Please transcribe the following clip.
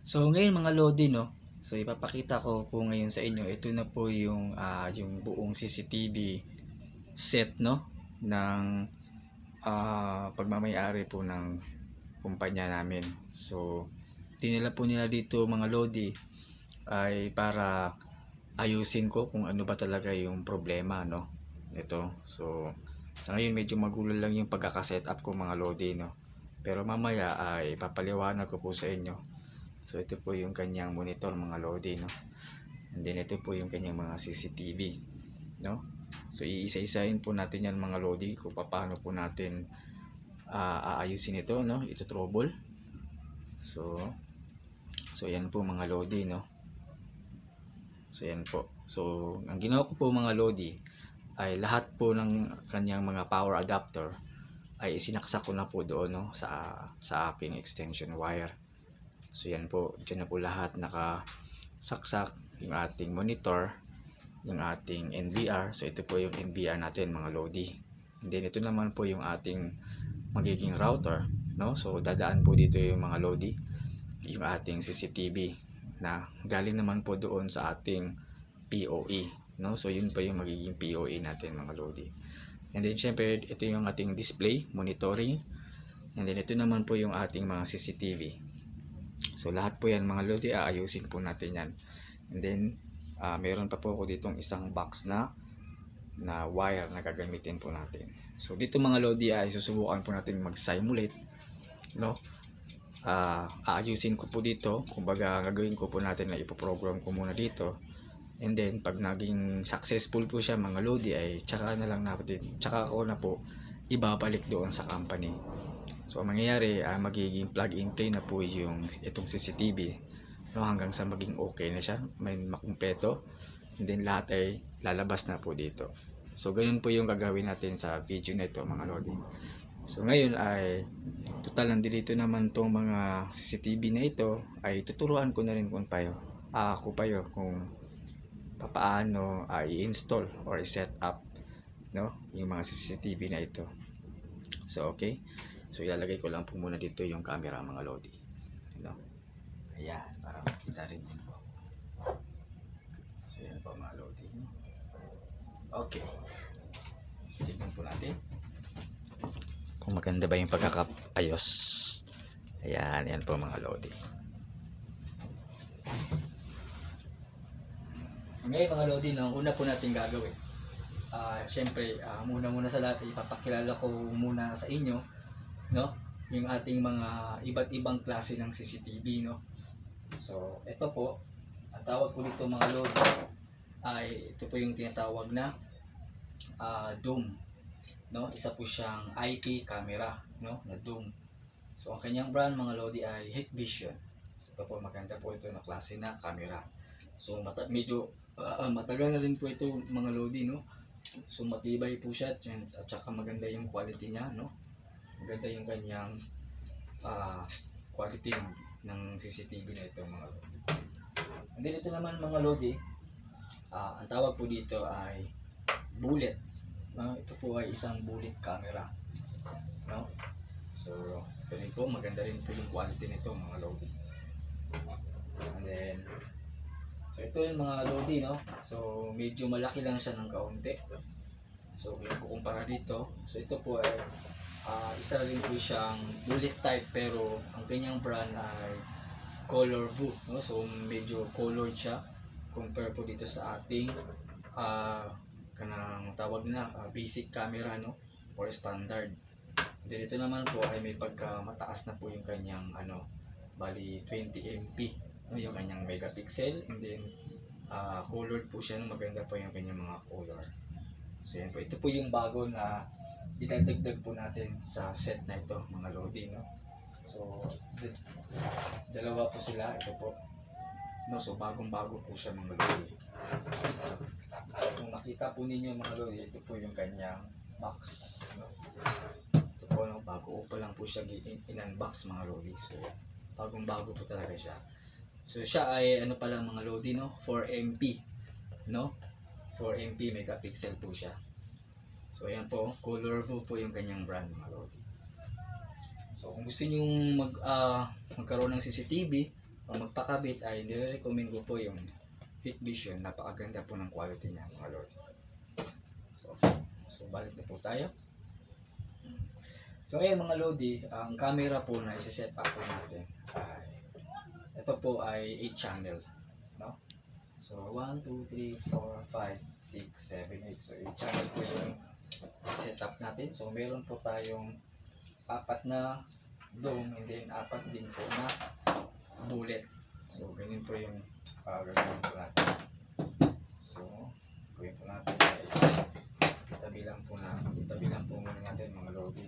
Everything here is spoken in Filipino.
So ngayon mga Lodi, no, so ipapakita ko po ngayon sa inyo, ito na po yung buong CCTV set, no, ng pagmamay-ari po ng kumpanya namin. So dinala po nila dito mga Lodi ay para ayusin ko kung ano ba talaga yung problema, no, ito. So sa ngayon medyo magulo lang yung pagkakaset up ko mga Lodi, no, pero mamaya ay papaliwanag ko po sa inyo. So ito po yung kanyang monitor mga Lodi, no, and then ito po yung kanyang mga CCTV, no. So iisa-isahin po natin yan mga Lodi kung paano po natin aayusin ito, no, ito trouble. So yan po mga Lodi, no. So yan po. So ang ginawa ko po mga Lodi ay lahat po ng kanyang mga power adapter ay isinaksak ko na po doon, no, sa aking extension wire. So yan po, dyan na po lahat nakasaksak, yung ating monitor, yung ating NVR. So ito po yung NVR natin mga Lodi. And then ito naman po yung ating magiging router, no. So dadaan po dito yung mga Lodi, yung ating CCTV na galing naman po doon sa ating PoE, no. So yun pa yung magiging PoE natin mga Lodi. And then syempre ito yung ating display monitoring, and then ito naman po yung ating mga CCTV. So lahat po yan mga Lodi, aayusin po natin yan. And then meron pa po ako ditong isang box na wire na gagamitin po natin. So dito mga Lodi ay susubukan po natin mag-simulate, no. Aayusin ko po dito, kumbaga gagawin ko po natin na ipoprogram ko muna dito. And then pag naging successful po siya mga Lodi ay tsaka na lang natin, tsaka ako na po ibabalik doon sa company. So ang mangyayari magiging plug and play na po yung itong CCTV, no, hanggang sa maging okay na siya, may makumpleto. And then lahat ay lalabas na po dito. So ganyan po yung gagawin natin sa video na ito mga Lodi. So ngayon ay total nandito naman tong mga CCTV na ito, ay tuturuan ko na rin kung kung paano i-install or i-set up, no, yung mga CCTV na ito. So okay, so ilalagay ko lang po muna dito yung camera mga Lodi, no? Ayan, para makita rin din po. So yan po mga Lodi, no? Okay, so tignan po natin kung maganda ba yung pagkakayos. Ayan, yan po mga Lodi. So ngayon mga Lodi, no, una po natin gagawin, syempre muna sa lahat ipapakilala ko muna sa inyo, no, yung ating mga iba't ibang klase ng CCTV, no. So ito po, ang tawag po dito mga Lodi ay ito po yung tinatawag na dome, no. Isa po siyang IP camera, no, na dome. So ang kanyang brand mga Lodi ay Hikvision. Ito po, maganda po ito na klase na camera. So medyo matagal na rin po ito mga Lodi, no. So matibay po siya, at saka maganda yung quality niya, no. Maganda yung kanyang quality ng CCTV na ito mga Lodi. And then ito naman mga Lodi, ang tawag po dito ay bullet, no? Ito po ay isang bullet camera, no. So ito rin po, maganda rin po yung quality nito mga Lodi. And then so ito yung mga Lodi, no. So medyo malaki lang siya ng kaunti. So kung kukumpara dito, so ito po ay isa rin po siyang bullet type, pero ang kanyang brand ay Color View, no. So medyo colored siya compare po dito sa ating kanang tawag na basic camera, no, or standard. Then ito naman po ay may pagka mataas na po yung kanyang bali 20 MP, no, yung kanyang megapixel. And then colored po siya, no, maganda po yung kanyang mga color. So yan po, ito po yung bago na idadagdag po natin sa set na ito mga Lodi, no. So dalawa po sila, ito po, no. So bagong bago po siya mga Lodi. Kung makita po ninyo mga Lodi, ito po yung kanyang box, no. Ito po, no, bago pa lang po siya in-unbox mga Lodi. So bagong bago po talaga siya. So siya ay pa lang mga Lodi, no, 4 MP, no, 4 MP megapixel po siya. So ayan po, Color View po yung kanyang brand mga Lodi. So kung gusto niyo magkaroon ng CCTV, Kung magpakabit ay nire-recommend ko po yung Hikvision. Napakaganda po ng quality niya mga lord. So balik na po tayo. So ngayon mga lodi, ang camera po na isi-set up po natin ay ito po ay 8 channel, no? So 1, 2, 3, 4, 5, 6, 7, 8. So 8 channel po yung setup natin. So meron po tayong 4 na dome and then 4 din po na bullet. So ganyan po yung gagawin po natin. So gawin po natin ay itabi lang po muna natin mga lodi.